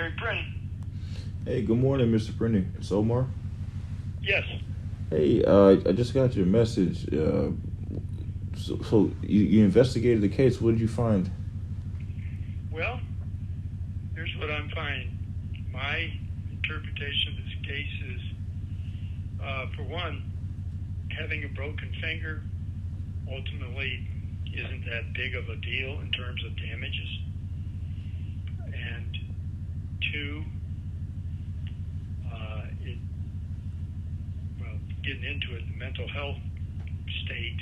Gary Prinny. Hey, good morning, Mr. Prinny. It's Omar. Yes. Hey, I just got your message. So you investigated the case. What did you find? Well, here's what I'm finding. My interpretation of this case is, for one, having a broken finger ultimately isn't that big of a deal in terms of damages. And two, getting into it, the mental health state,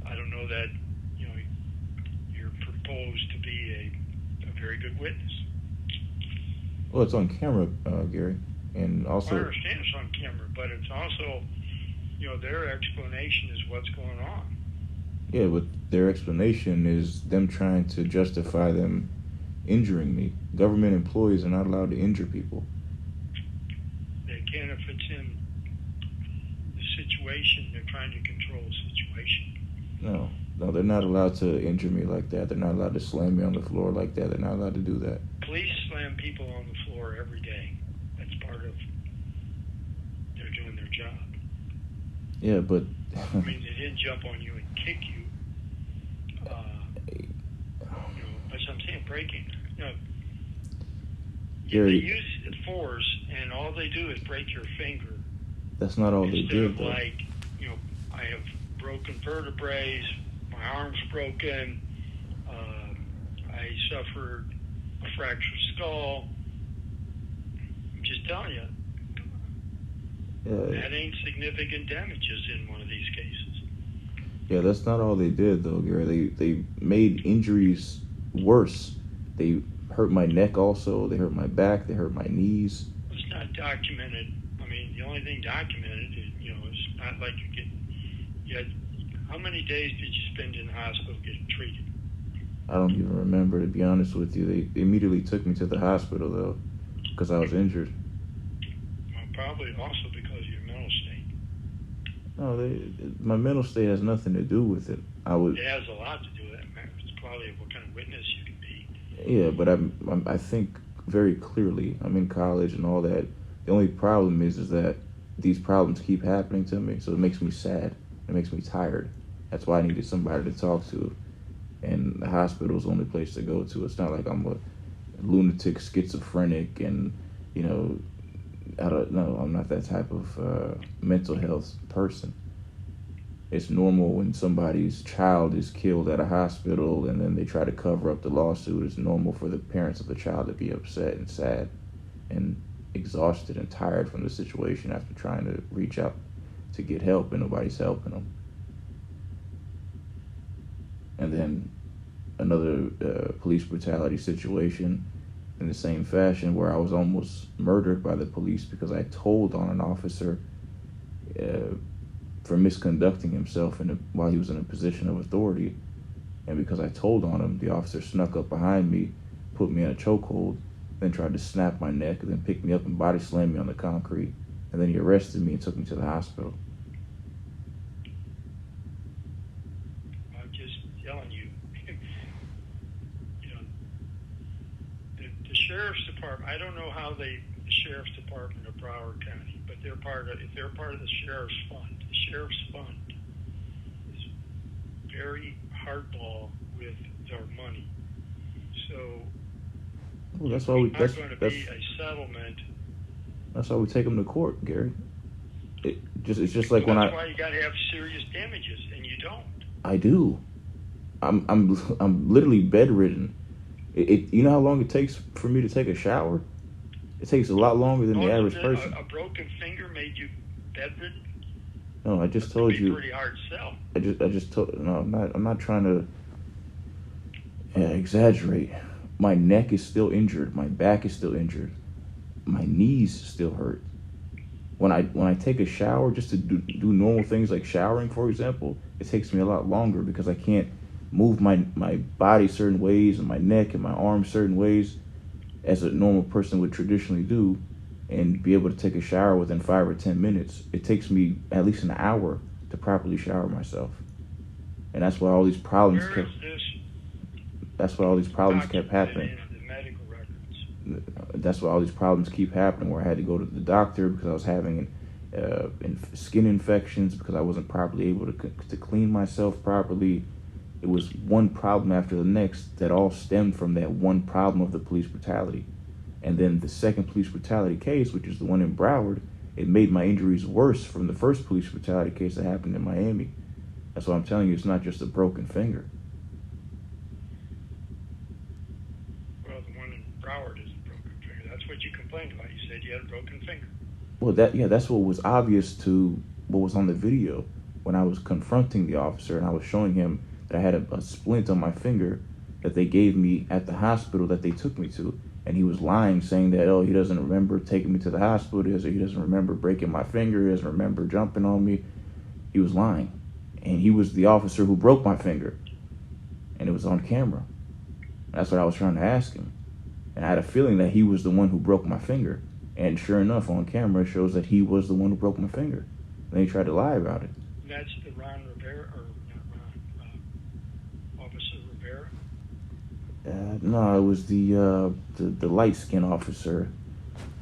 I don't know that, you're proposed to be a very good witness. Well, it's on camera, Gary, and also. I understand it's on camera, but it's also, their explanation is what's going on. Yeah, but their explanation is them trying to justify them injuring me. Government employees are not allowed to injure people. They can if it's in the situation. They're trying to control the situation. No, they're not allowed to injure me like that. They're not allowed to slam me on the floor like that. They're not allowed to do that. Police slam people on the floor every day. That's part of they're doing their job. Yeah, but I mean, they didn't jump on you and kick you. As I'm saying, breaking. Gary, they use force, and all they do is break your finger. That's not all they did, Instead of like, I have broken vertebrae, my arm's broken, I suffered a fractured skull. I'm just telling you, that ain't significant damages in one of these cases. Yeah, that's not all they did, though, Gary. They made injuries worse. They hurt my neck also. They hurt my back. They hurt my knees. It's not documented. I mean, the only thing documented is, it's not like how many days did you spend in the hospital getting treated? I don't even remember, to be honest with you. They immediately took me to the hospital, though, because I was injured. Well, probably also because of your mental state. No, my mental state has nothing to do with it. It has a lot to do with it. It's probably what kind of witness you can be. Yeah, but I think very clearly. I'm in college and all that. The only problem is that these problems keep happening to me, so it makes me sad. It makes me tired. That's why I needed somebody to talk to. And the hospital is the only place to go to. It's not like I'm a lunatic, schizophrenic, and, I don't know. I'm not that type of mental health person. It's normal when somebody's child is killed at a hospital and then they try to cover up the lawsuit. It's normal for the parents of the child to be upset and sad and exhausted and tired from the situation after trying to reach out to get help and nobody's helping them. And then another police brutality situation in the same fashion where I was almost murdered by the police because I told on an officer for misconducting himself while he was in a position of authority. And because I told on him, the officer snuck up behind me, put me in a chokehold, then tried to snap my neck, and then picked me up and body slammed me on the concrete. And then he arrested me and took me to the hospital. I'm just telling you, the sheriff's department, I don't know how the sheriff's department of Broward County, but if they're part of the sheriff's fund. The sheriff's fund is very hardball with their money. So that's why there's not going to be a settlement. That's why we take them to court, Gary. It's just like that's why you got to have serious damages, and you don't. I do. I'm literally bedridden. You know how long it takes for me to take a shower? It takes a lot longer than the average person. A broken finger made you bedridden? No, I just told you. Pretty hard sell. I just told. No, I'm not trying to exaggerate. My neck is still injured. My back is still injured. My knees still hurt. When I take a shower, just to do normal things like showering, for example, it takes me a lot longer because I can't move my body certain ways and my neck and my arms certain ways as a normal person would traditionally do, and be able to take a shower within 5 or 10 minutes. It takes me at least an hour to properly shower myself, and that's why all these problems kept happening. In the medical records. that's why all these problems keep happening, where I had to go to the doctor because I was having skin infections, because I wasn't properly able to clean myself properly. It was one problem after the next that all stemmed from that one problem of the police brutality. And then the second police brutality case, which is the one in Broward, it made my injuries worse from the first police brutality case that happened in Miami. That's why I'm telling you, it's not just a broken finger. Well, the one in Broward is a broken finger. That's what you complained about. You said you had a broken finger. Well, that's what was obvious to what was on the video when I was confronting the officer and I was showing him that I had a splint on my finger that they gave me at the hospital that they took me to. And he was lying, saying that, oh, he doesn't remember taking me to the hospital, or he doesn't remember breaking my finger, he doesn't remember jumping on me. He was lying. And he was the officer who broke my finger. And it was on camera. And that's what I was trying to ask him. And I had a feeling that he was the one who broke my finger. And sure enough, on camera, it shows that he was the one who broke my finger. And then he tried to lie about it. That's the Ron Rivera, or not Ron, Officer Rivera? No, it was the light-skinned officer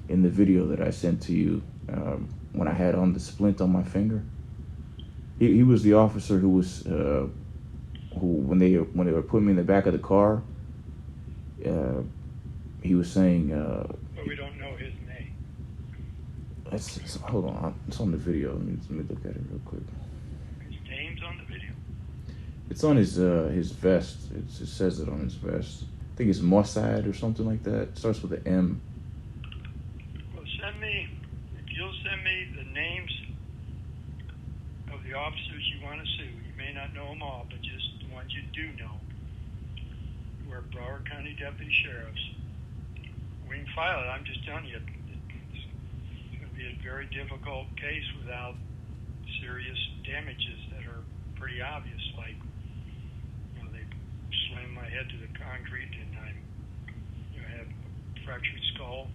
in the video that I sent to you when I had on the splint on my finger. He was the officer who was who when they were putting me in the back of the car. He was saying. But we don't know his name. Hold on, it's on the video. Let me look at it real quick. His name's on the video. It's on his vest. It says it on his vest. I think it's Mossad or something like that. It starts with an M. Well, if you'll send me the names of the officers you want to sue. You may not know them all, but just the ones you do know, who are Broward County Deputy Sheriffs. We can file it. I'm just telling you, it's going to be a very difficult case without serious damages that are pretty obvious, like, they slammed my head to the concrete and I have a fractured skull.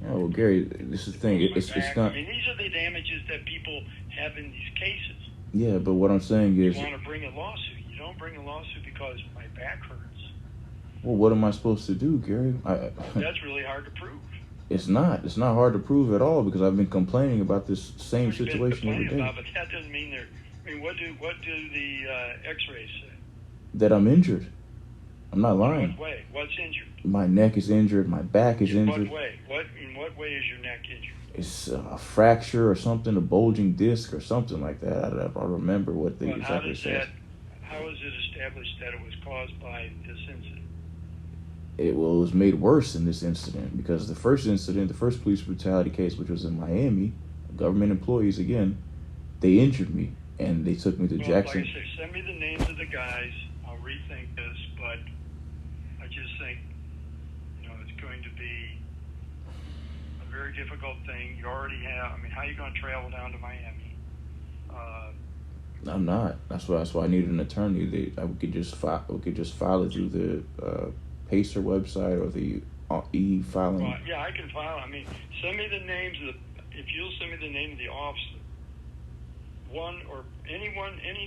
Oh, well, Gary, this is the thing. It's not. I mean, these are the damages that people have in these cases. Yeah, but what I'm saying is, you want to bring a lawsuit. You don't bring a lawsuit because my back hurts. Well, what am I supposed to do, Gary? That's really hard to prove. It's not. It's not hard to prove at all, because I've been complaining about this same situation every day. But that doesn't mean they're. I mean, what do the X-rays say? That I'm injured. I'm not lying. In what way? What's injured? My neck is injured. My back is injured. In what way? In what way is your neck injured? It's a fracture or something, a bulging disc or something like that. I don't remember what they exactly said. How is it established that it was caused by this incident? It was made worse in this incident, because the first incident, the first police brutality case, which was in Miami, government employees again, they injured me and they took me to Jackson. Like I say, send me the names of the guys. I'll rethink this, but I just think, it's going to be a very difficult thing. You already have. I mean, how are you going to travel down to Miami? I'm not. That's why I needed an attorney. We could just file it through the Pacer website or the e-filing. Well, yeah, I can file. I mean, send me the names of if you'll send me the name of the officer, one or any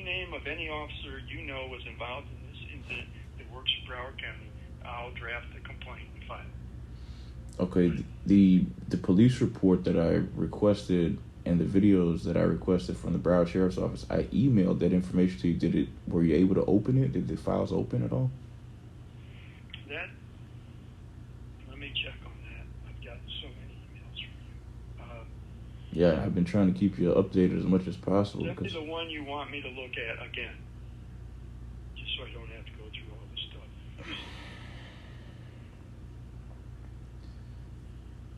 name of any officer you know was involved in this incident that works for Broward County, I'll draft the complaint and file it. Okay, the police report that I requested and the videos that I requested from the Broward Sheriff's Office, I emailed that information to you. Were you able to open it? Did the files open at all? Let me check on that. I've got so many emails from you. Yeah, I've been trying to keep you updated as much as possible. Send me the one you want me to look at again, just so I don't have to go through all this stuff.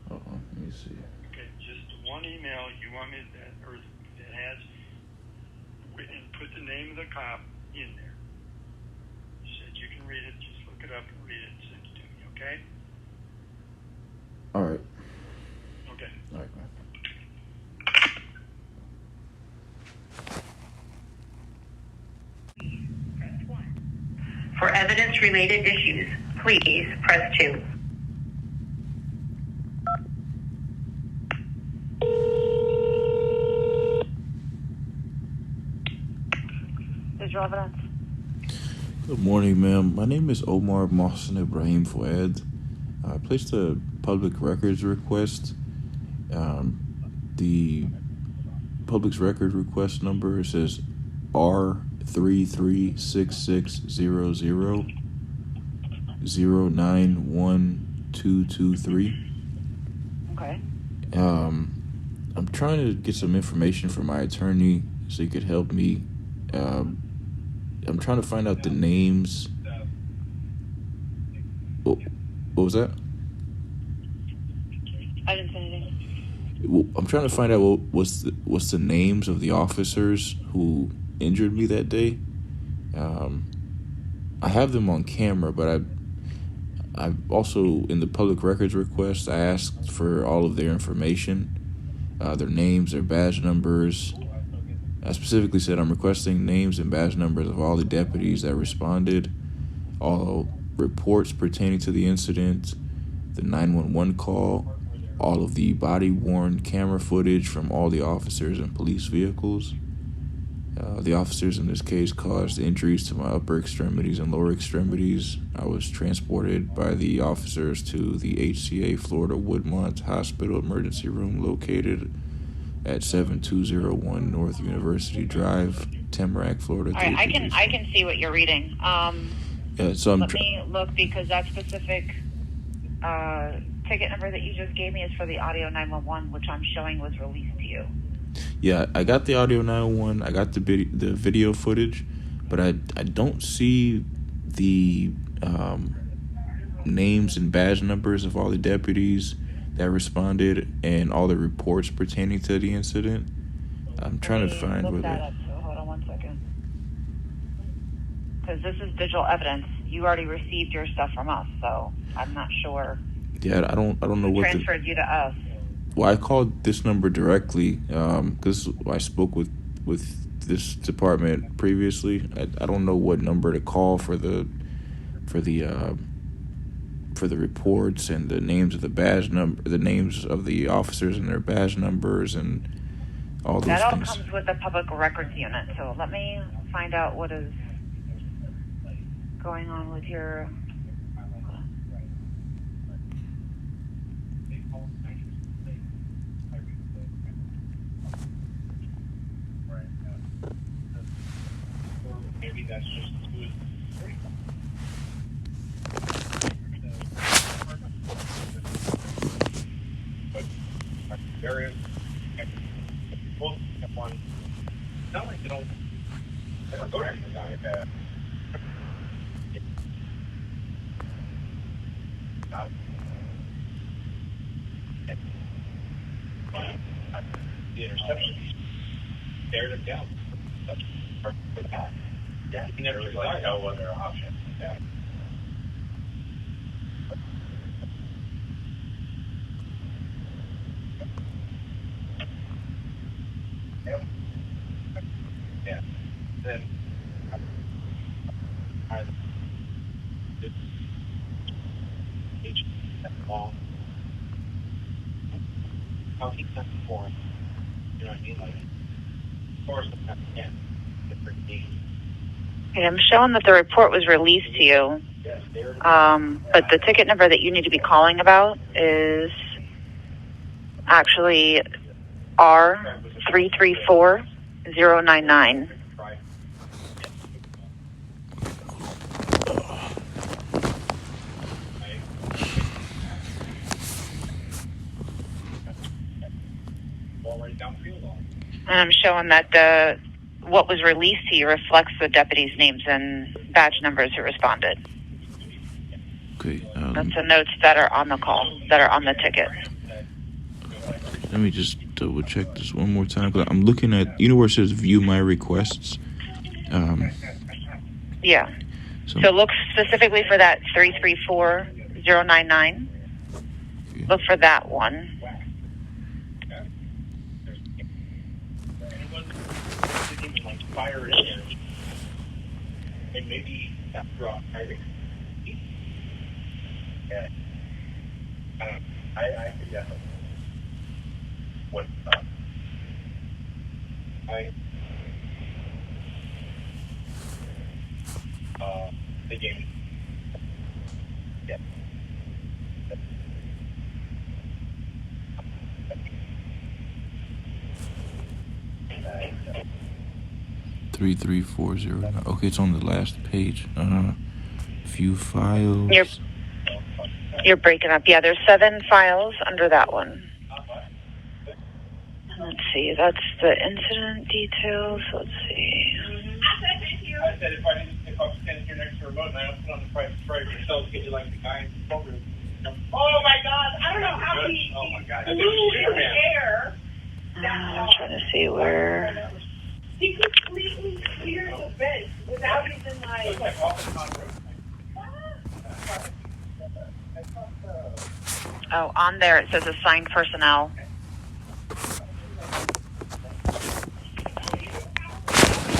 Hold on, let me see. Okay, just one email you want me that has, and put the name of the cop in there. You said you can read it. Just look it up and read it and send it to me. Okay. All right. Okay. All right, man. Press 1. For evidence-related issues, please press 2. Is your evidence? Good morning, ma'am. My name is Omar Mohsen Ibrahim Fouad. I placed a public records request. The public record request number says R336600091223. Okay. I'm trying to get some information from my attorney so he could help me. I'm trying to find out the names. What was that? I didn't say anything. Well, I'm trying to find out what's the names of the officers who injured me that day. I have them on camera, but I also, in the public records request, I asked for all of their information, their names, their badge numbers. I specifically said I'm requesting names and badge numbers of all the deputies that responded, all reports pertaining to the incident, the 911 call, all of the body-worn camera footage from all the officers and police vehicles. The officers in this case caused injuries to my upper extremities and lower extremities. I was transported by the officers to the HCA Florida Woodmont Hospital emergency room located at 7201 North University Drive, Tamarack, Florida. All right, I can see what you're reading. So let me look, because that specific ticket number that you just gave me is for the audio 911, which I'm showing was released to you. Yeah, I got the audio 911. I got the video footage, but I don't see the names and badge numbers of all the deputies that responded and all the reports pertaining to the incident. I'm trying to find where that up. So hold on one second, because this is digital evidence. You already received your stuff from us, so I'm not sure. Yeah, I don't know what transferred you to us. Well, I called this number directly because I spoke with this department previously. I don't know what number to call for the reports and the names of the badge number, the names of the officers and their badge numbers and all those things. That all comes with the public records unit. So let me find out what is going on with your. Maybe that's just good. But various both have one. Not like they don't go to exercise bad. The interception, stared them down. That's perfect. Yeah, you never really know what their options. Yeah. Yep. Yeah. Then I did each that long. How he sent the form. You know what I mean? Like, of course, yeah, different needs. Okay, I'm showing that the report was released to you, but the ticket number that you need to be calling about is actually R334099. And I'm showing that what was released to you reflects the deputies' names and badge numbers who responded. Okay. That's the notes that are on the call, that are on the ticket. Let me just double check this one more time. I'm looking at, where it says view my requests? Yeah. So look specifically for that 334099. Okay. Look for that one. Fire it in there. And maybe after all, I think. Yeah. I could definitely. What? They gave me. Yeah. 33409. Okay, it's on the last page. View files. You're breaking up. Yeah, there's 7 files under that one. Let's see. That's the incident details. Let's see. I said if I was standing here next to a remote and I don't put on the price right, yourself get you like the guy in the program. Oh my God! I don't know how he Oh my God! flew in the air. I'm trying to see where. He completely cleared the bench without even It's like off the top road. Oh, on there it says assigned personnel.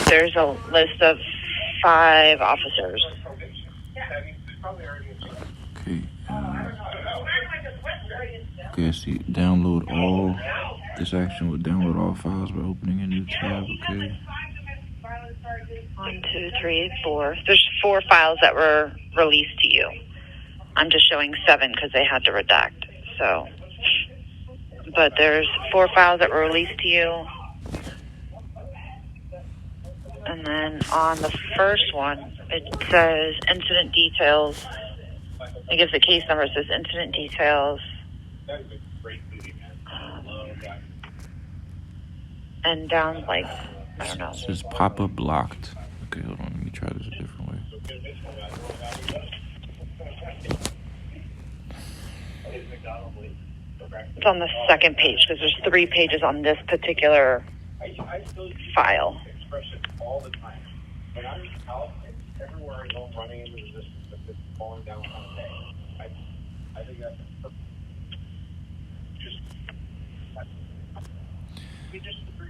There's a list of 5 officers. Okay. Okay, I see. Download all. This action would download all files by opening a new tab. Okay. 1, 2, 3, 4. There's 4 files that were released to you. I'm just showing 7 because they had to redact. So, but there's 4 files that were released to you. And then on the first one, it says incident details. It gives the case number. It says incident details. That is a great movie, man. And down like, I don't know. It says pop-up locked. Okay, hold on. Let me try this a different way. It's on the second page because there's 3 pages on this particular I still use file. expression all the time. When I'm out and everywhere I go, I'm running into resistance that's just falling down on the day. I think that's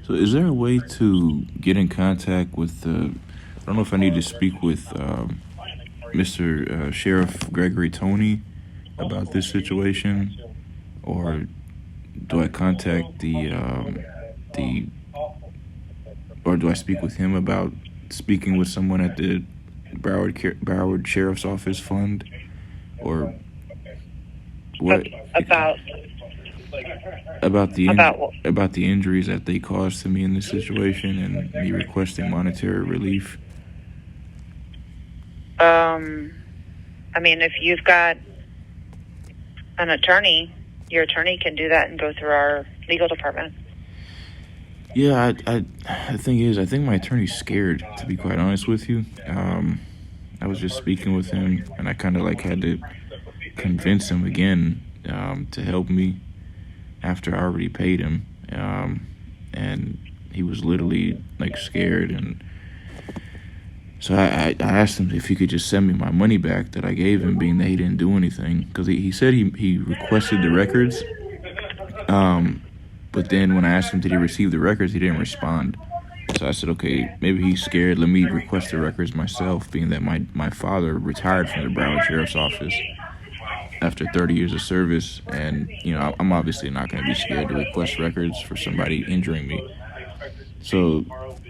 So is there a way to get in contact with I don't know if I need to speak with Mr. Sheriff Gregory Tony about this situation, or do I contact or do I speak with him about speaking with someone at the Broward Sheriff's Office Fund, or what about the injuries that they caused to me in this situation and me requesting monetary relief? I mean, if you've got an attorney, your attorney can do that and go through our legal department. Yeah, the thing is, I think my attorney's scared, to be quite honest with you. I was just speaking with him, and I kind of like had to convince him again to help me after I already paid him. And he was literally like scared, and so I asked him if he could just send me my money back that I gave him, being that he didn't do anything, because he said he requested the records. But then when I asked him did he receive the records, he didn't respond. So I said, okay, maybe he's scared. Let me request the records myself, being that my father retired from the Broward Sheriff's Office after 30 years of service. And, you know, I'm obviously not going to be scared to request records for somebody injuring me. So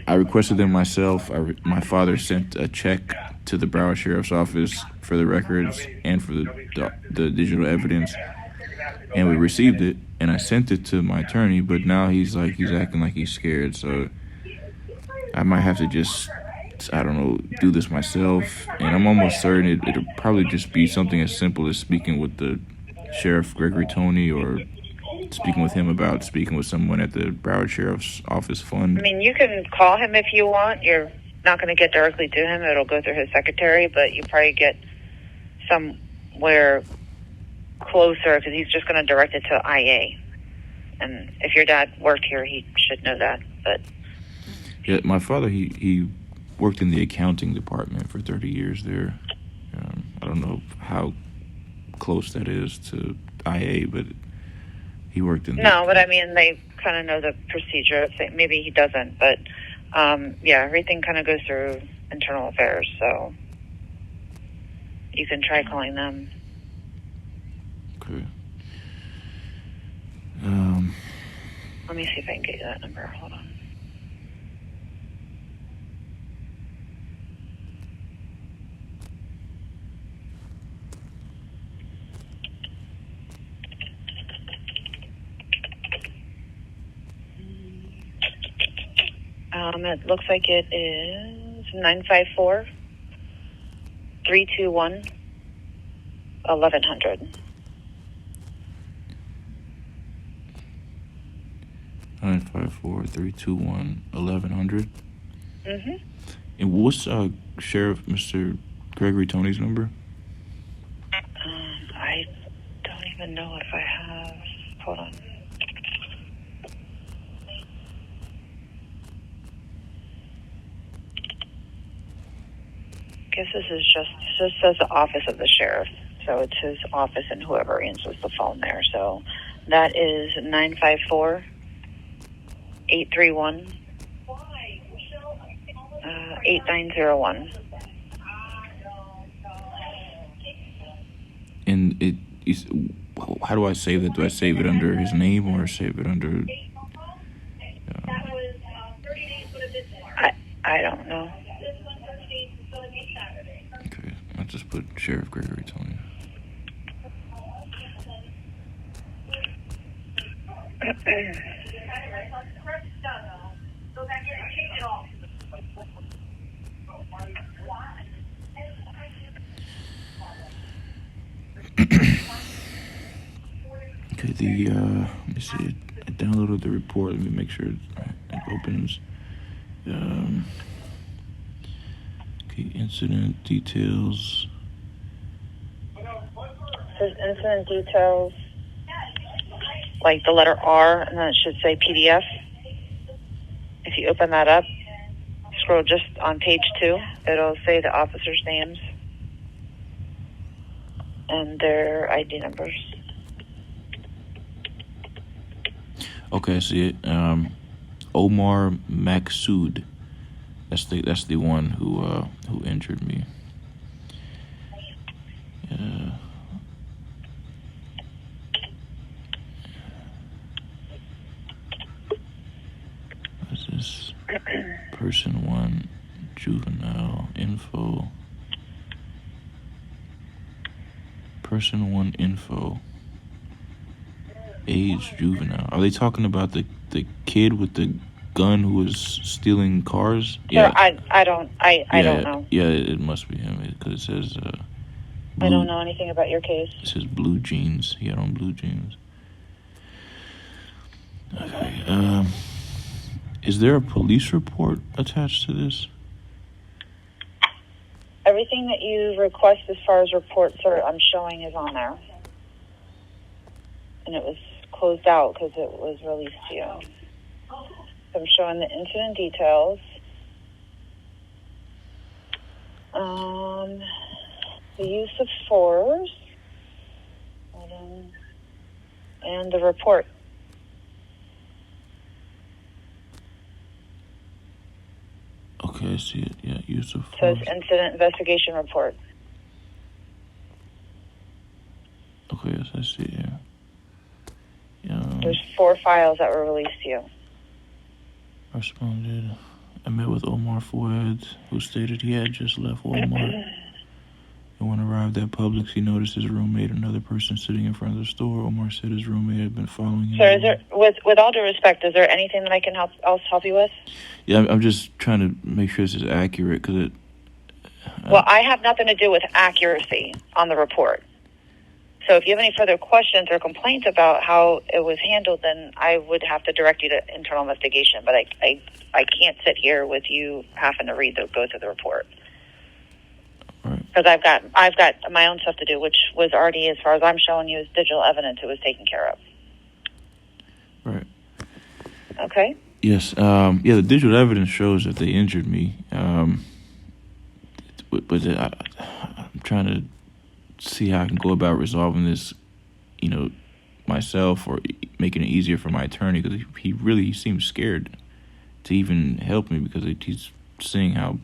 I requested them myself. My father sent a check to the Broward Sheriff's Office for the records and for the digital evidence. And we received it, and I sent it to my attorney, but now he's acting like he's scared. So I might have to just, I don't know, do this myself. And I'm almost certain it'll probably just be something as simple as speaking with the Sheriff Gregory Tony, or speaking with him about speaking with someone at the Broward Sheriff's Office Fund. I mean, you can call him if you want. You're not going to get directly to him. It'll go through his secretary, but you probably get somewhere closer because he's just going to direct it to IA. And if your dad worked here, he should know that. But yeah, my father, he worked in the accounting department for 30 years there. I don't know how close that is to IA, but he worked in no, but I mean, they kind of know the procedure. Maybe he doesn't, but yeah, everything kind of goes through internal affairs, so you can try calling them. Okay. Let me see if I can get you that number. Hold on. It looks like it is 954-321-1100. 954-321-1100. Mm-hmm. And what's Sheriff Mr. Gregory Tony's number? I don't even know if I have. Hold on. I guess this just says the office of the sheriff. So it's his office and whoever answers the phone there. So that is 954-831-8901. And how do I save that? Do I save it under his name or save it under? I don't know. Okay, I'll just put Sheriff Gregory Tony. Okay, let me see. I downloaded the report. Let me make sure it opens. Okay, incident details. Says incident details, like the letter R, and then it should say PDF. If you open that up, scroll just on page 2, it'll say the officers' names and their ID numbers. Okay, I see it. Omar Maksood. That's the one who injured me. What is this? Person 1, juvenile info. Person 1 info. Age juvenile. Are they talking about the kid with the gun who was stealing cars? Yeah. I don't know. Yeah, it must be him because it says. I don't know anything about your case. It says blue jeans. He had on blue jeans. Okay. Is there a police report attached to this? Everything that you request as far as reports I'm showing is on there. And it was closed out because it was released to you. So I'm showing the incident details. The use of force. And the report. Okay, I see it. Yeah, use of force. Says incident investigation report. Okay, yes, I see it. Yeah. There's 4 files that were released to you. I responded. I met with Omar Fouad, who stated he had just left Walmart. And when arrived at Publix, he noticed his roommate, another person sitting in front of the store. Omar said his roommate had been following him. Sir, is there, with all due respect, is there anything that I can help you with? Yeah, I'm just trying to make sure this is accurate because it. Well, I have nothing to do with accuracy on the report. So if you have any further questions or complaints about how it was handled, then I would have to direct you to internal investigation. But I can't sit here with you having to go through the report. Because I've got my own stuff to do, which was already, as far as I'm showing you, is digital evidence. It was taken care of. Right. Okay. Yes. Yeah, the digital evidence shows that they injured me. I'm trying to see how I can go about resolving this, myself, or making it easier for my attorney, because he really seems scared to even help me because he's seeing how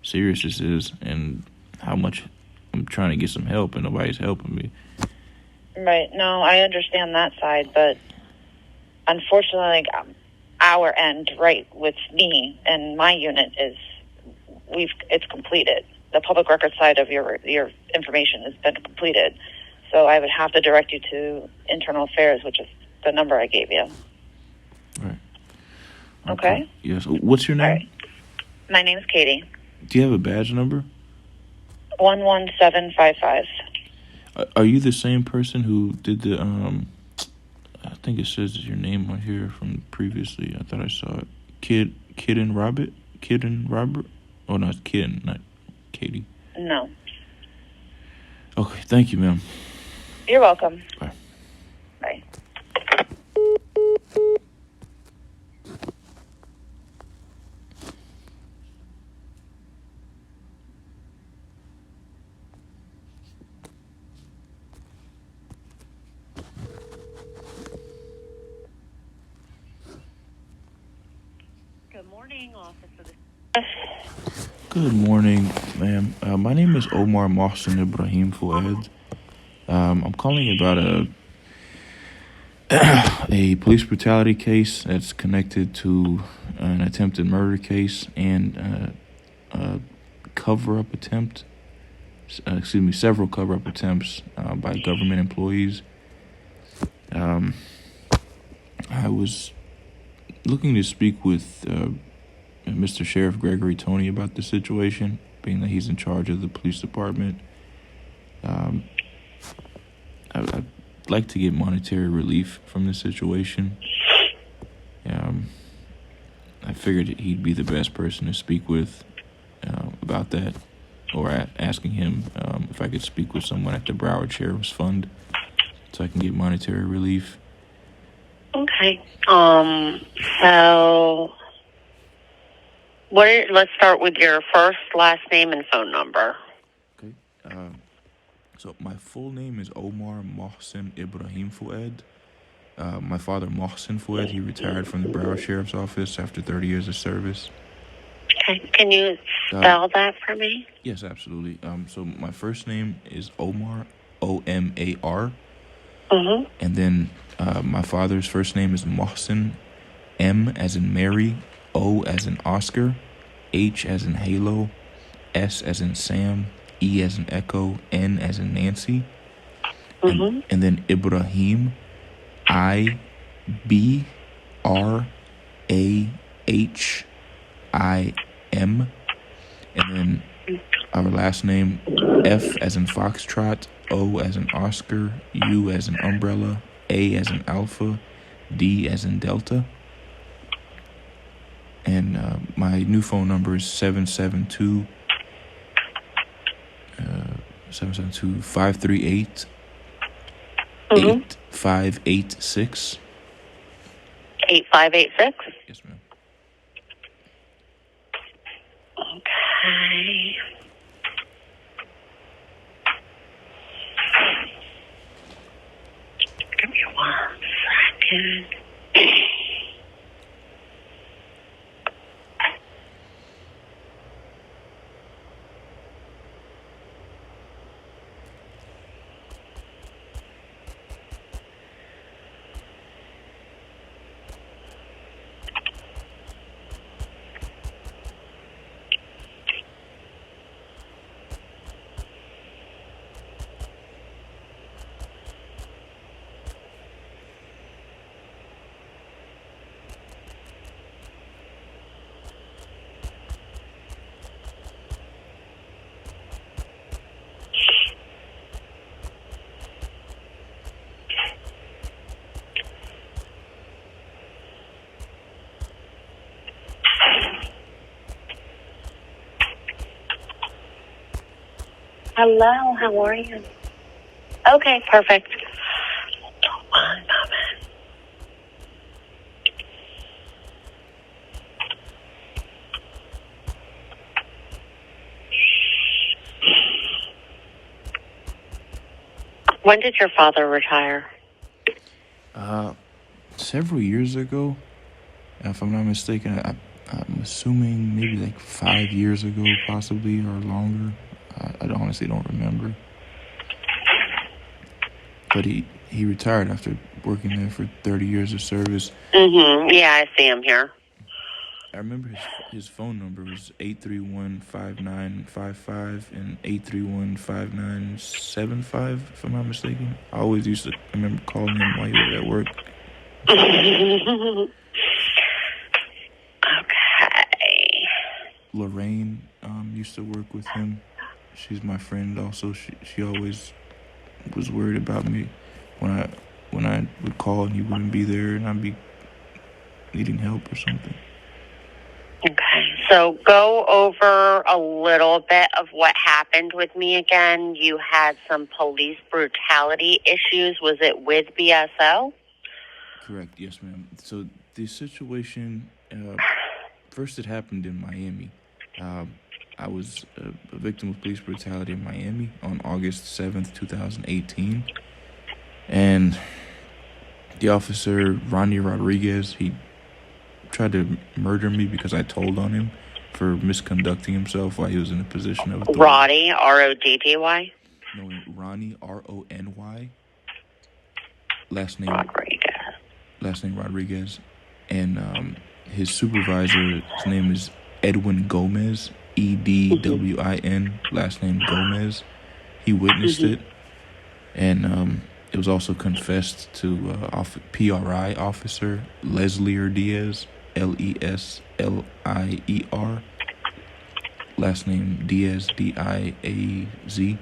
serious this is and how much I'm trying to get some help and nobody's helping me. Right. No, I understand that side, but unfortunately, our end, right, with me and my unit it's completed. The public record side of your information has been completed. So I would have to direct you to Internal Affairs, which is the number I gave you. Right. Okay. Yes. What's your All name? right. My name's Katie. Do you have a badge number? 11755. Are you the same person who did the I think it says your name on here from previously. I thought I saw it. Kidden Robert? Oh no, it's Kidden, not Katie. No. Okay, thank you, ma'am. You're welcome. Bye. Bye. Good morning, Officer. Good morning, ma'am. My name is Omar Mohsen Ibrahim Fuad. I'm calling about a police brutality case that's connected to an attempted murder case and a cover-up attempt. Several cover-up attempts by government employees. I was looking to speak with Mr. Sheriff Gregory Tony about the situation, being that he's in charge of the police department. I'd like to get monetary relief from the situation. I figured he'd be the best person to speak with about that, or asking him if I could speak with someone at the Broward Sheriff's Fund so I can get monetary relief. Okay. So let's start with your first, last name, and phone number. Okay. So my full name is Omar Mohsen Ibrahim Fuad. My father, Mohsen Fuad, he retired from the Broward Sheriff's Office after 30 years of service. Okay. Can you spell that for me? Yes, absolutely. So my first name is Omar, Omar. Mm-hmm. And then my father's first name is Mohsen, M as in Mary, O as in Oscar, H as in Halo, S as in Sam, E as in Echo, N as in Nancy. Mm-hmm. And then Ibrahim, Ibrahim. And then our last name, F as in Foxtrot, O as in Oscar, U as in Umbrella, A as in Alpha, D as in Delta. And my new phone number is 772-538 8586. 8586? Yes, ma'am. Okay. Give me 1 second. Hello, how are you? Okay, perfect. Hold on one moment. When did your father retire? Several years ago, if I'm not mistaken. I'm assuming maybe like 5 years ago, possibly, or longer. I honestly don't remember. But he retired after working there for 30 years of service. Mm-hmm. Yeah, I see him here. I remember his phone number was 831-5955 and 831-5975, if I'm not mistaken. I always used to remember calling him while he was at work. Lorraine used to work with him. She's my friend also. She always was worried about me when I would call and he wouldn't be there and I'd be needing help or something. Okay, so go over a little bit of what happened with me again. You had some police brutality issues. Was it with BSO? Correct, yes, ma'am. So the situation, first it happened in Miami. I was a victim of police brutality in Miami on August 7th, 2018. And the officer, Ronnie Rodriguez, he tried to murder me because I told on him for misconducting himself while he was in a position of authority. Roddy, R-O-D-D-Y? No, Ronnie, R-O-N-Y. Last name Rodriguez. And his supervisor, his name is Edwin Gomez, E-D-W-I-N, last name Gomez. He witnessed it. And it was also confessed to PRI officer Leslier Diaz, L-E-S-L-I-E-R, last name Diaz, D-I-A-Z.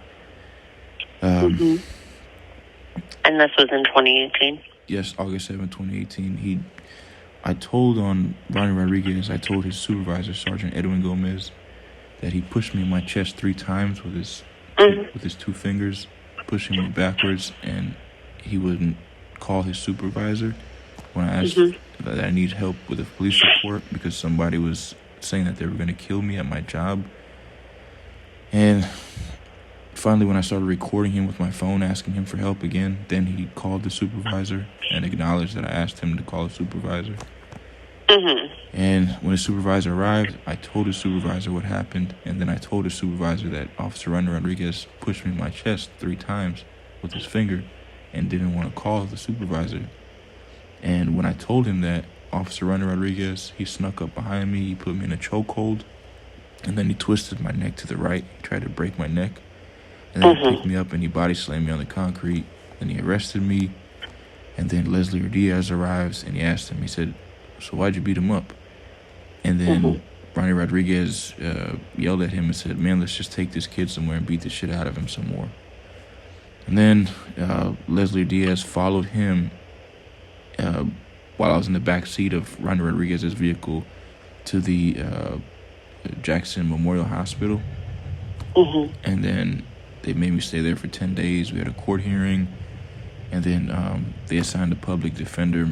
And this was in 2018? Yes, August 7, 2018. I told on Ronnie Rodriguez, I told his supervisor, Sergeant Edwin Gomez, that he pushed me in my chest 3 times with his 2 fingers, pushing me backwards, and he wouldn't call his supervisor when I asked that I need help with a police report because somebody was saying that they were going to kill me at my job. And finally, when I started recording him with my phone, asking him for help again, then he called the supervisor and acknowledged that I asked him to call the supervisor. And when the supervisor arrived, I told the supervisor what happened, and then I told the supervisor that Officer Ronnie Rodriguez pushed me in my chest 3 times with his finger and didn't want to call the supervisor. And when I told him that, Officer Ronnie Rodriguez, he snuck up behind me, he put me in a chokehold, and then he twisted my neck to the right. He tried to break my neck, and then he picked me up and he body slammed me on the concrete, and he arrested me. And then Leslier Diaz arrives, and he asked him, he said, "So why'd you beat him up?" And then Ronnie Rodriguez yelled at him and said, "Man, let's just take this kid somewhere and beat the shit out of him some more." And then Leslier Diaz followed him while I was in the back seat of Ronnie Rodriguez's vehicle to the Jackson Memorial Hospital. And then they made me stay there for 10 days. We had a court hearing. And then they assigned a public defender,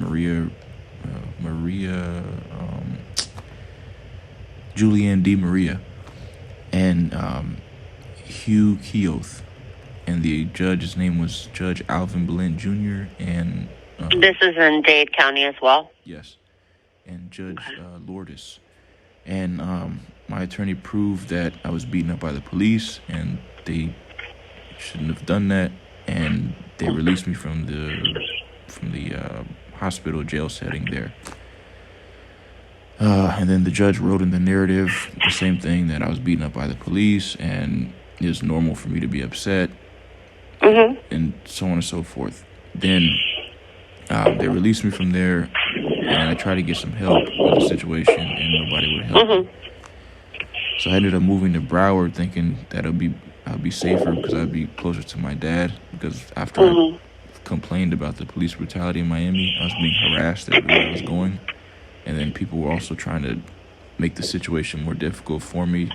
Julianne D. Maria, and Hugh Keoth. And the judge's name was Judge Alvin Blunt Jr. And this is in Dade County as well? Yes. And Judge Lourdes. And my attorney proved that I was beaten up by the police, and they shouldn't have done that. And they released me from the hospital jail setting there. And then the judge wrote in the narrative the same thing, that I was beaten up by the police, and it was normal for me to be upset, and so on and so forth. Then they released me from there, and I tried to get some help with the situation, and nobody would help me. So I ended up moving to Broward, thinking that I'd be safer because I'd be closer to my dad. Because after I complained about the police brutality in Miami, I was being harassed everywhere I was going, and then people were also trying to make the situation more difficult for me,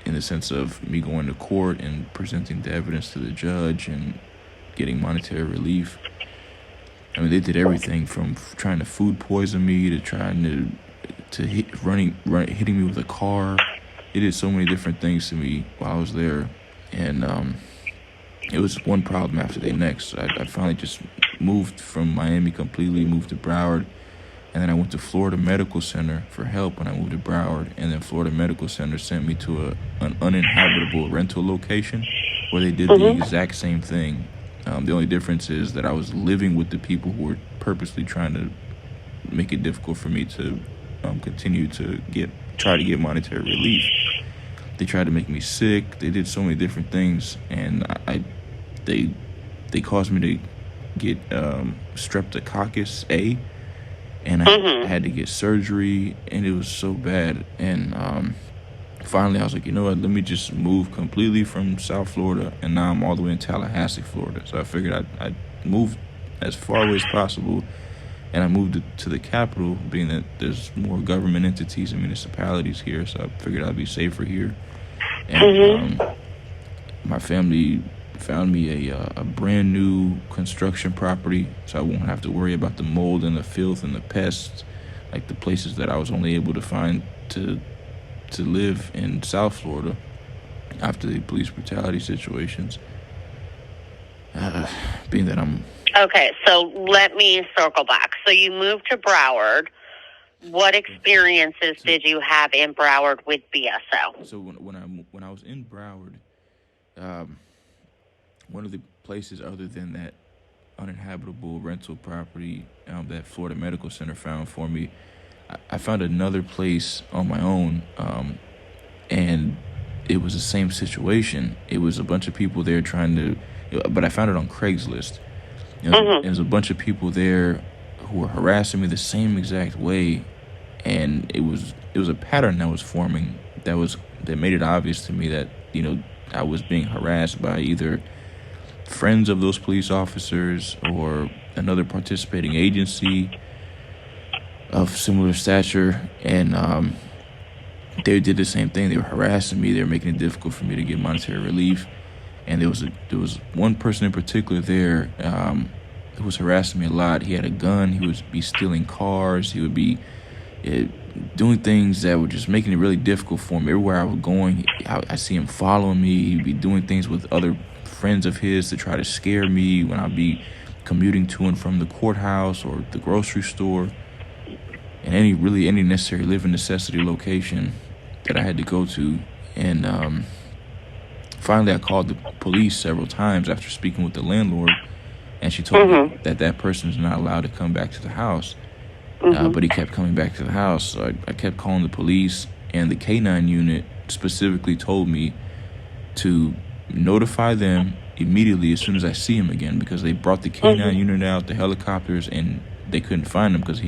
in the sense of me going to court and presenting the evidence to the judge and getting monetary relief. I mean, they did everything from trying to food poison me to trying to hitting me with a car. They did so many different things to me while I was there, and it was one problem after the next. I finally just moved from Miami completely, moved to Broward, and then I went to Florida Medical Center for help when I moved to Broward, and then Florida Medical Center sent me to an uninhabitable rental location where they did the exact same thing. The only difference is that I was living with the people who were purposely trying to make it difficult for me to continue to try to get monetary relief. They tried to make me sick. They did so many different things, and they caused me to get streptococcus A, and I had to get surgery, and it was so bad. And finally I was like, you know what, let me just move completely from South Florida, and now I'm all the way in Tallahassee, Florida. So I figured I'd move as far away as possible, and I moved to the capital, being that there's more government entities and municipalities here, so I figured I'd be safer here. And my family found me a brand new construction property, so I won't have to worry about the mold and the filth and the pests, like the places that I was only able to find to live in South Florida after the police brutality situations. Being that I'm... Okay, so let me circle back. So you moved to Broward. What experiences did you have in Broward with BSO? So when I was in Broward, one of the places other than that uninhabitable rental property that Florida Medical Center found for me, I found another place on my own, and it was the same situation. It was a bunch of people there trying to, but I found it on Craigslist. There was a bunch of people there who were harassing me the same exact way, and it was a pattern that was forming that made it obvious to me that, you know, I was being harassed by either friends of those police officers or another participating agency of similar stature, and they did the same thing. They were harassing me. They were making it difficult for me to get monetary relief. And there was one person in particular there who was harassing me a lot. He had a gun. He would be stealing cars. He would be doing things that were just making it really difficult for me. Everywhere I was going, I see him following me. He'd be doing things with other friends of his to try to scare me when I'd be commuting to and from the courthouse or the grocery store, and any necessary living necessity location that I had to go to. And finally I called the police several times after speaking with the landlord, and she told me that person is not allowed to come back to the house. But he kept coming back to the house, so I kept calling the police, and the K-9 unit specifically told me to notify them immediately as soon as I see him again, because they brought the K-9 unit out, the helicopters, and they couldn't find him because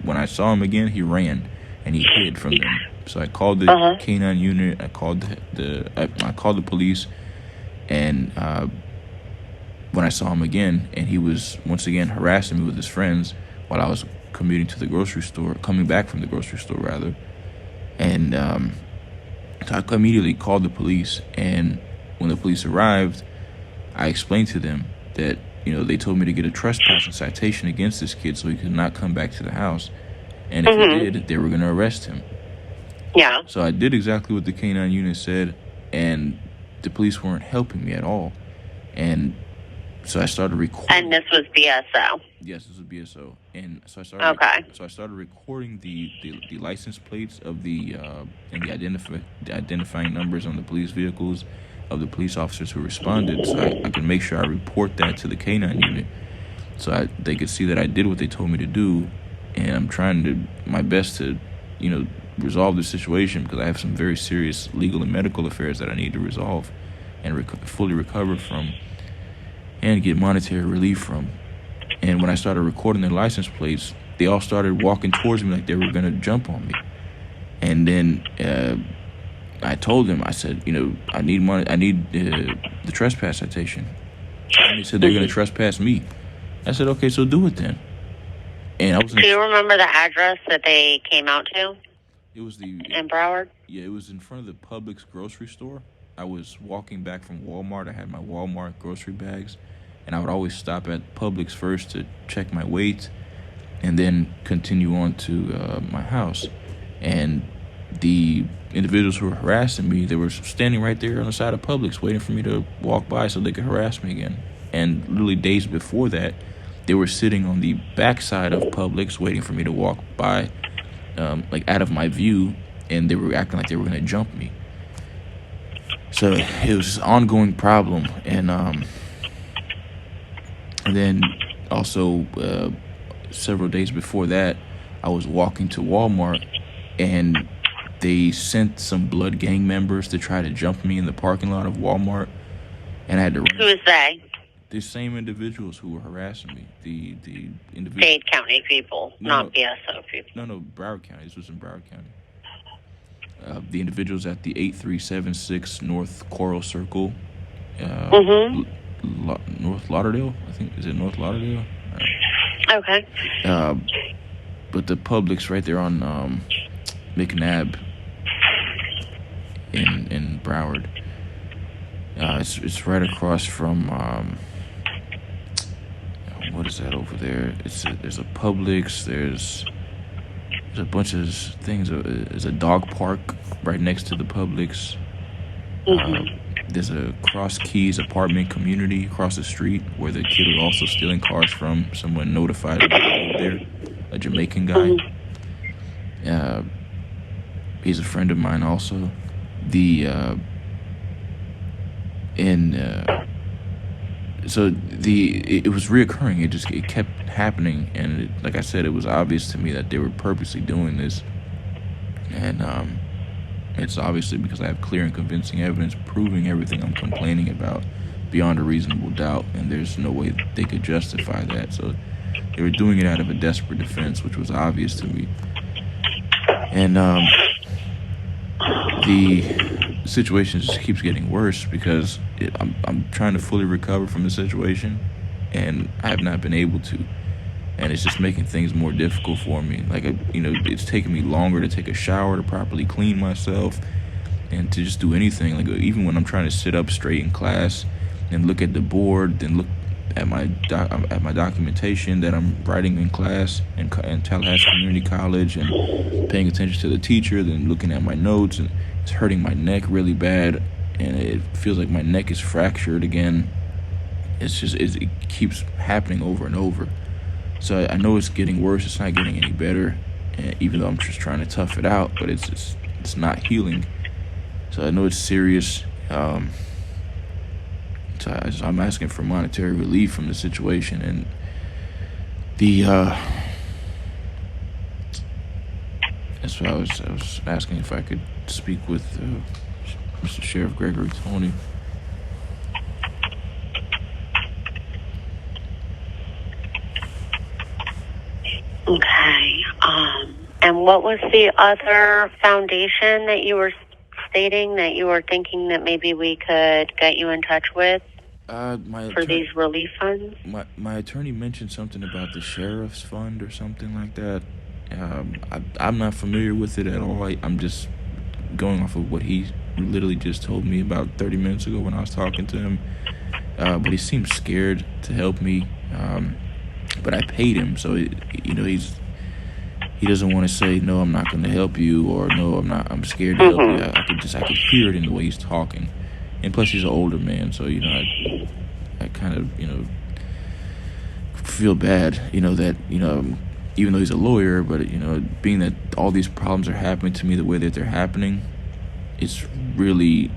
when I saw him again, he ran and he hid from them. So I called the K-9 unit. I called I called the police, and when I saw him again, and he was once again harassing me with his friends while I was coming back from the grocery store rather. And so I immediately called the police, and when the police arrived, I explained to them that, you know, they told me to get a trespassing citation against this kid so he could not come back to the house. And if he did, they were going to arrest him. Yeah. So I did exactly what the K-9 unit said, and the police weren't helping me at all. And so I started recording. And this was BSO? Yes, this was BSO. And so I started recording the license plates of and the identifying numbers on the police vehicles of the police officers who responded, so I can make sure I report that to the K-9 unit, so they could see that I did what they told me to do. And I'm trying my best to, you know, resolve the situation, because I have some very serious legal and medical affairs that I need to resolve and fully recover from and get monetary relief from. And when I started recording their license plates, they all started walking towards me like they were going to jump on me. And then I told them, I said, you know, I need money. I need the trespass citation. And they said they're going to trespass me. I said, okay, so do it then. And do you remember the address that they came out to? It was in Broward? Yeah, it was in front of the Publix grocery store. I was walking back from Walmart. I had my Walmart grocery bags, and I would always stop at Publix first to check my weight and then continue on to my house. And the individuals who were harassing me, they were standing right there on the side of Publix waiting for me to walk by so they could harass me again. And literally days before that, they were sitting on the backside of Publix waiting for me to walk by, like out of my view, and they were acting like they were going to jump me. So it was an ongoing problem. And then also several days before that, I was walking to Walmart, and they sent some blood gang members to try to jump me in the parking lot of Walmart, and I had to run. Who is they? The same individuals who were harassing me. The individuals. Dade County people, not BSO people. No, Broward County. This was in Broward County. The individual's at the 8376 North Coral Circle, North Lauderdale. I think, is it North Lauderdale? Okay. But the Publix right there on McNabb in Broward. It's right across from what is that over there? There's a Publix. There's a bunch of things. There's a dog park right next to the Publix. There's a Cross Keys apartment community across the street where the kid was also stealing cars from. Someone notified him over there, a Jamaican guy. He's a friend of mine also. It was reoccurring. It kept happening, and like I said, it was obvious to me that they were purposely doing this. And it's obviously because I have clear and convincing evidence proving everything I'm complaining about beyond a reasonable doubt, and there's no way they could justify that. So they were doing it out of a desperate defense, which was obvious to me. And the situation just keeps getting worse because I'm trying to fully recover from the situation, and I have not been able to. And it's just making things more difficult for me. Like, it's taking me longer to take a shower, to properly clean myself, and to just do anything. Like, even when I'm trying to sit up straight in class and look at the board, then look at my documentation that I'm writing in class in Tallahassee Community College, and paying attention to the teacher, then looking at my notes, and it's hurting my neck really bad, and it feels like my neck is fractured again. It keeps happening over and over. So I know it's getting worse. It's not getting any better, even though I'm just trying to tough it out. But it's not healing. So I know it's serious. So I'm asking for monetary relief from the situation, and that's why I was asking if I could speak with Mr. Sheriff Gregory Tony. Okay. And what was the other foundation that you were stating that you were thinking that maybe we could get you in touch with for these relief funds? My attorney mentioned something about the sheriff's fund or something like that. I'm not familiar with it at all. I'm just going off of what he literally just told me about 30 minutes ago when I was talking to him. But he seemed scared to help me. But I paid him, so he doesn't want to say no, I'm not going to help you, or no, I'm scared to help you. I could hear it in the way he's talking, and plus he's an older man, so I kind of feel bad, that even though he's a lawyer, but being that all these problems are happening to me the way that they're happening, it's really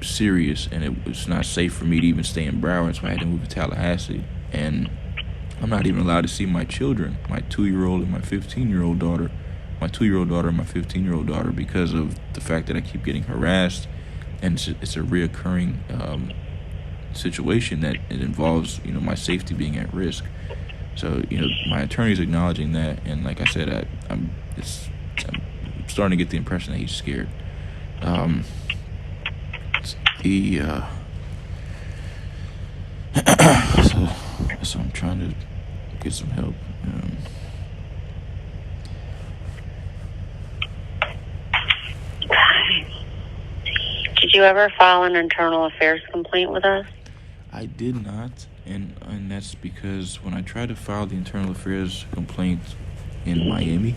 serious, and it's not safe for me to even stay in Broward, so I had to move to Tallahassee, and I'm not even allowed to see my children, my 2-year-old and my 15-year-old daughter, my 2-year-old daughter and my 15-year-old daughter, because of the fact that I keep getting harassed, and it's a reoccurring situation that it involves, my safety being at risk. So, my attorney's acknowledging that, and like I said, I'm starting to get the impression that he's scared. So I'm trying to get some help. Did you ever file an internal affairs complaint with us? I did not, and that's because when I tried to file the internal affairs complaint in Miami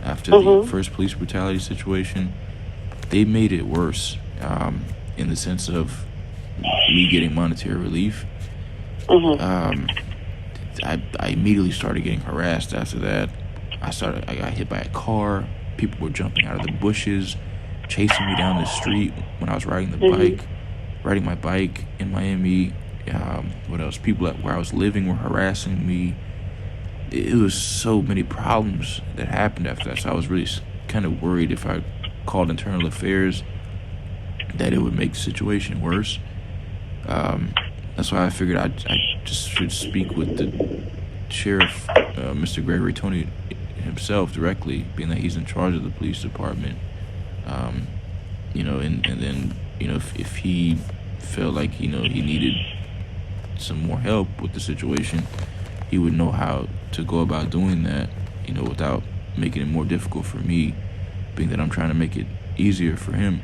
after the first police brutality situation, they made it worse in the sense of me getting monetary relief. I immediately started getting harassed after that. I got hit by a car. People were jumping out of the bushes, chasing me down the street when I was riding my bike in Miami. What else? People at where I was living were harassing me. It was so many problems that happened after that. So I was really kind of worried if I called internal affairs that it would make the situation worse. That's why I figured I just should speak with the sheriff, Mr. Gregory Tony himself directly, being that he's in charge of the police department. And then, if he felt like, he needed some more help with the situation, he would know how to go about doing that, without making it more difficult for me, being that I'm trying to make it easier for him.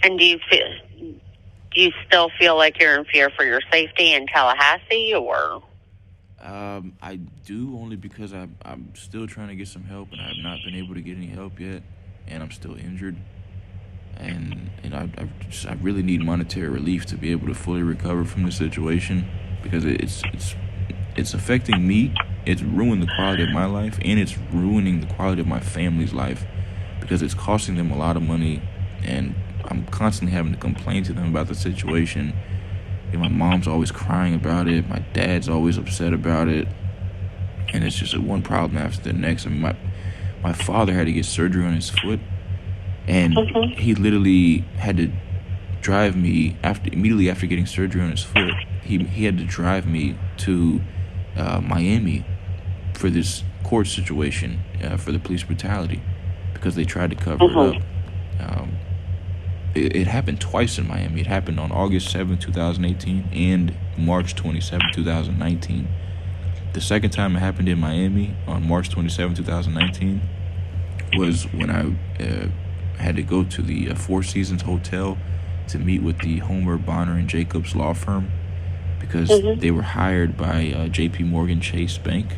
And do you still feel like you're in fear for your safety in Tallahassee, or? I do, only because I'm still trying to get some help, and I have not been able to get any help yet, and I'm still injured, and I really need monetary relief to be able to fully recover from the situation, because it's affecting me. It's ruined the quality of my life, and it's ruining the quality of my family's life, because it's costing them a lot of money, and I'm constantly having to complain to them about the situation. My mom's always crying about it. My dad's always upset about it. And it's just one problem after the next. I mean, my father had to get surgery on his foot. And he literally had to drive me, immediately after getting surgery on his foot, he had to drive me to Miami for this court situation for the police brutality, because they tried to cover it up. It happened twice in Miami. It happened on August 7, 2018 and March 27, 2019. The second time it happened in Miami on March 27, 2019 was when I had to go to the Four Seasons Hotel to meet with the Homer, Bonner, and Jacobs law firm, because they were hired by JP Morgan Chase Bank,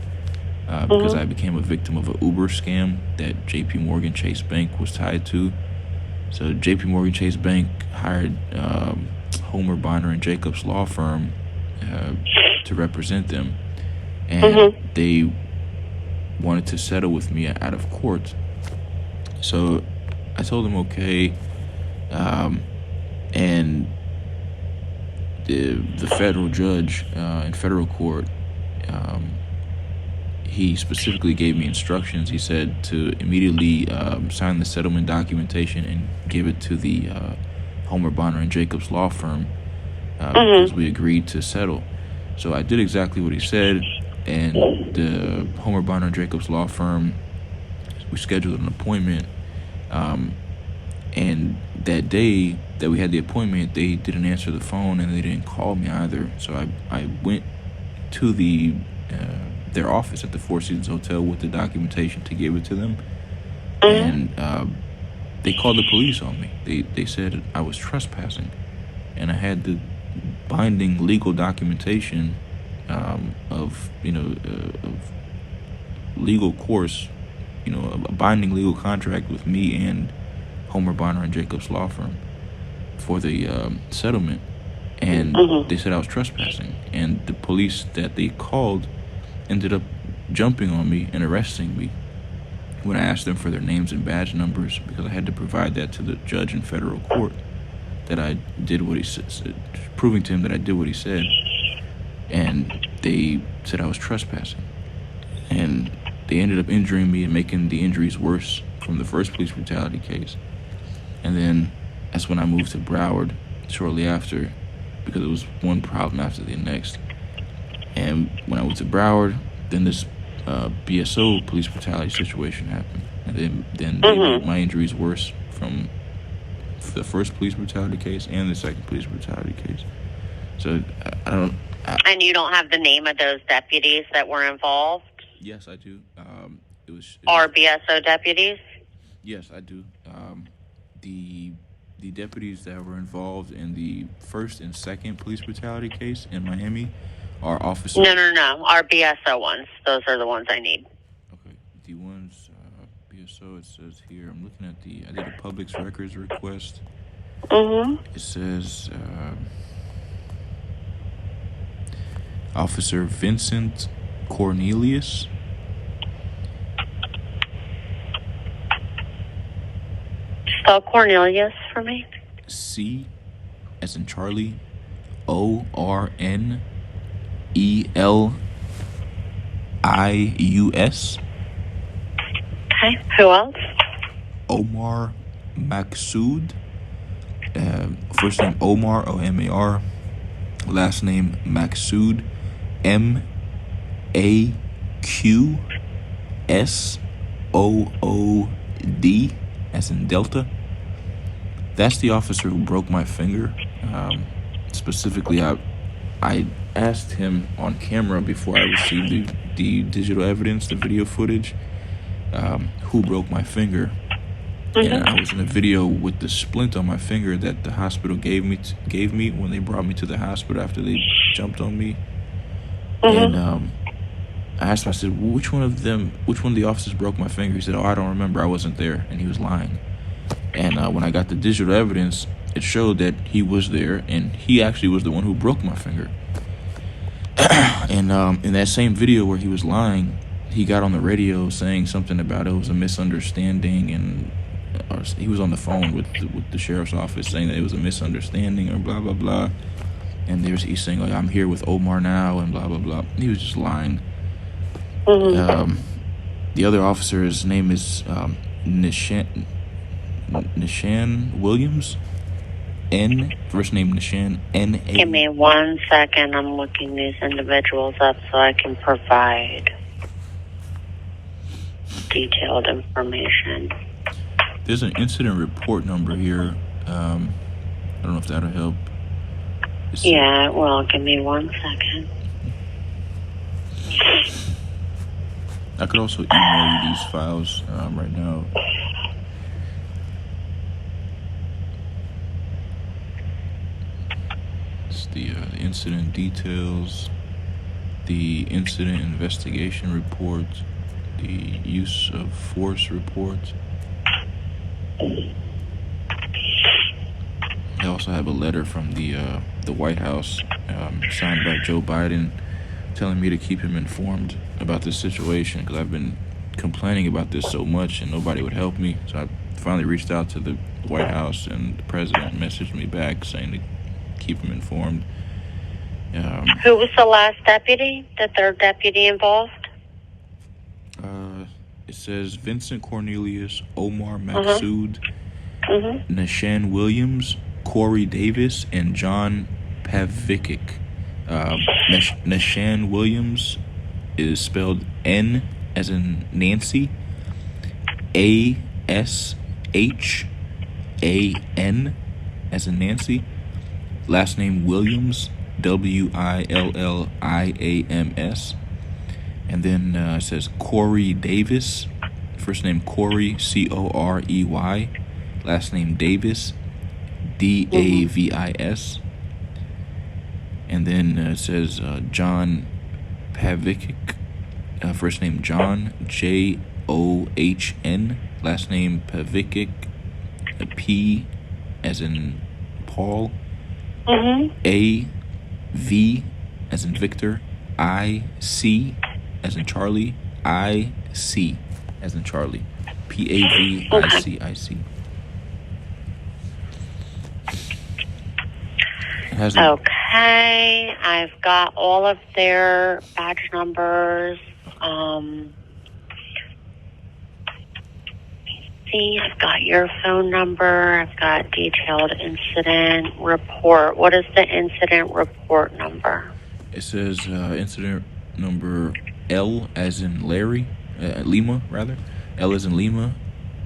because I became a victim of an Uber scam that JP Morgan Chase Bank was tied to. So JP Morgan Chase Bank hired Homer, Bonner, and Jacobs law firm to represent them, and they wanted to settle with me out of court. So I told them okay, and the federal judge in federal court, he specifically gave me instructions. He said to immediately sign the settlement documentation and give it to the Homer, Bonner, and Jacobs law firm, because we agreed to settle. So I did exactly what he said, and the Homer, Bonner, and Jacobs law firm, we scheduled an appointment, and that day that we had the appointment, they didn't answer the phone, and they didn't call me either. So I went to their office at the Four Seasons Hotel with the documentation to give it to them, and they called the police on me. They said I was trespassing, and I had the binding legal documentation of legal course, a binding legal contract with me and Homer, Bonner, and Jacobs law firm for the settlement, and they said I was trespassing, and the police that they called ended up jumping on me and arresting me when I asked them for their names and badge numbers, because I had to provide that to the judge in federal court, that I did what he said, proving to him that I did what he said. And they said I was trespassing, and they ended up injuring me and making the injuries worse from the first police brutality case. And then that's when I moved to Broward shortly after, because it was one problem after the next. And when I went to Broward, then this BSO police brutality situation happened, and then they made my injuries worse from the first police brutality case and the second police brutality case. So I don't. And you don't have the name of those deputies that were involved? Yes, I do. It was BSO deputies? Yes, I do. The deputies that were involved in the first and second police brutality case in Miami are officers. No. Our BSO ones. Those are the ones I need. Okay. The ones, BSO, it says here, I'm looking at I did a public records request. It says, Officer Vincent Cornelius. Spell Cornelius for me. C as in Charlie, ORNELIUS. Okay. Who else? Omar Maksoud. First name Omar, OMAR. Last name Maksoud, MAQSOOD, as in Delta. That's the officer who broke my finger. Specifically, I asked him on camera before I received the digital evidence, the video footage, who broke my finger. And I was in a video with the splint on my finger that the hospital gave me when they brought me to the hospital after they jumped on me. And I asked him, I said, which one of the officers broke my finger? He said, I don't remember, I wasn't there. And he was lying. And when I got the digital evidence, it showed that he was there, and he actually was the one who broke my finger. And in that same video where he was lying, he got on the radio saying something about it was a misunderstanding, and or he was on the phone with the sheriff's office saying that it was a misunderstanding or blah blah blah. And he's saying, like, I'm here with Omar now and blah blah blah. He was just lying. The other officer's name is Nishan Williams. First name Nishan, N-A. Give me 1 second. I'm looking these individuals up so I can provide detailed information. There's an incident report number here. I don't know if that'll help. Yeah, well, give me 1 second. I could also email you these files right now. It's the incident details, the incident investigation report, the use of force report. I also have a letter from the White House signed by Joe Biden telling me to keep him informed about this situation because I've been complaining about this so much and nobody would help me. So I finally reached out to the White House, and the president messaged me back saying to keep him informed. Who was the last deputy, the third deputy involved? It says Vincent Cornelius, Omar Maksoud, Nishan Williams, Corey Davis, and John Pavicic. Nishan Williams is spelled N as in Nancy, A-S-H-A-N as in Nancy. Last name Williams, W-I-L-L-I-A-M-S. And then it says Corey Davis. First name Corey, C-O-R-E-Y. Last name Davis, D-A-V-I-S. And then it says John Pavicic. First name John, J-O-H-N. Last name Pavicic, P as in Paul. A-V as in Victor. I-C as in Charlie. I-C as in Charlie. P-A-V-I-C-I-C. Okay, I've got all of their badge numbers. See, I've got your phone number. I've got detailed incident report. What is the incident report number? It says incident number L as in Larry, Lima rather. L as in Lima,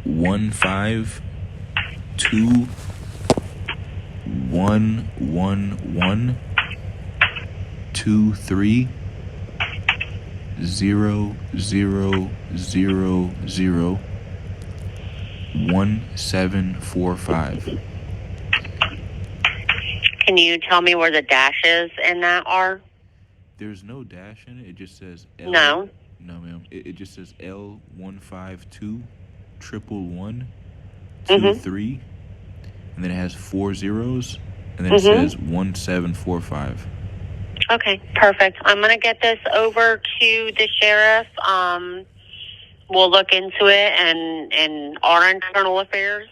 111-230-000-1745. Can you tell me where the dashes in that are? There's no dash in it. It just says L. No, ma'am. It just says L152-111-23, and then it has 4 zeros, and then it says 1745. Okay, perfect. I'm going to get this over to the sheriff. We'll look into it and our internal affairs,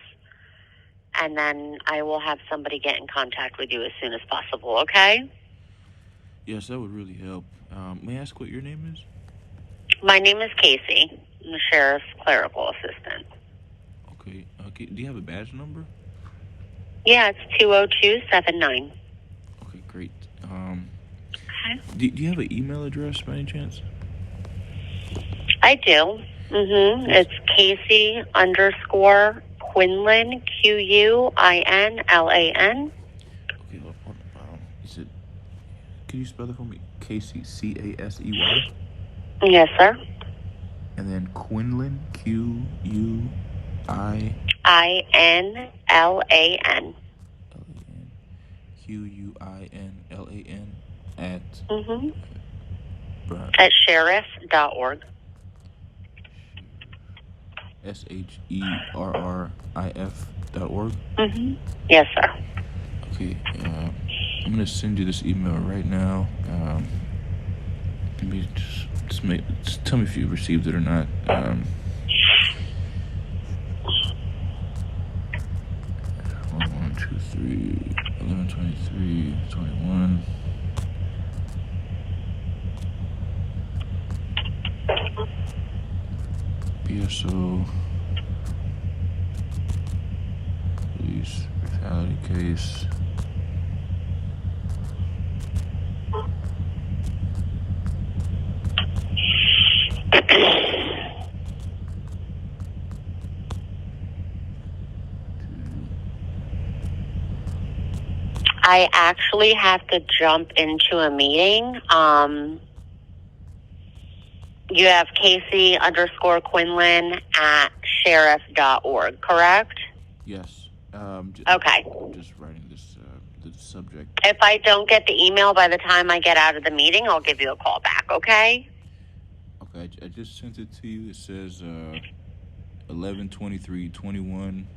and then I will have somebody get in contact with you as soon as possible, okay? Yes, that would really help. May I ask what your name is? My name is Casey. I'm the sheriff's clerical assistant. Okay. Do you have a badge number? Yeah, it's 20279. Okay, great. Okay. Do you have an email address by any chance? I do. It's Casey_Quinlan, QUINLAN. Okay, hold on. Is it? Can you spell that for me? Casey, CASEY. Yes, sir. And then Quinlan, QUINLAN QUINLAN at At sheriff.org. SHERRIF.org. Yes, sir. Okay, I'm gonna send you this email right now. Let me just tell me if you received it or not. 1, 2, 3, 11, 23, 21. BSO police brutality case. I actually have to jump into a meeting. You have Casey_Quinlan at sheriff.org, correct? Yes. Okay. Just writing this the subject. If I don't get the email by the time I get out of the meeting, I'll give you a call back, okay? Okay, I just sent it to you. It says 11/23/21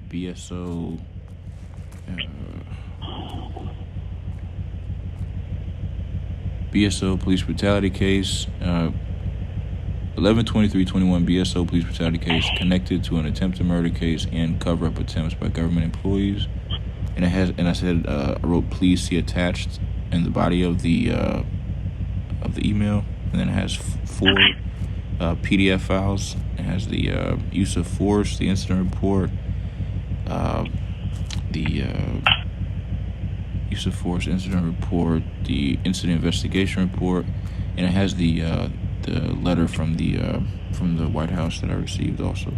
BSO. BSO police brutality case. 11/23/21 BSO police brutality case connected to an attempted murder case and cover-up attempts by government employees. And I said I wrote please see attached in the body of the email, and then it has 4 PDF files. It has the use of force, the incident report, the use of force incident report, the incident investigation report, and it has the letter from the White House that I received also.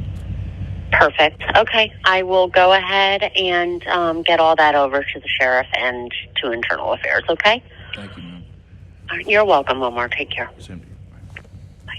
Perfect. Okay. I will go ahead and get all that over to the sheriff and to internal affairs, okay? Thank you, ma'am. You're welcome, Omar. Take care. Same to you. Bye.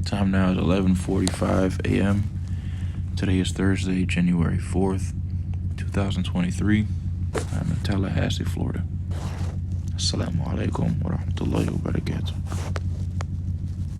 Time now is 11:45 a.m. Today is Thursday, January 4th, 2023. I'm in Tallahassee, Florida. Assalamu alaikum wa rahmatullahi wa barakatuh.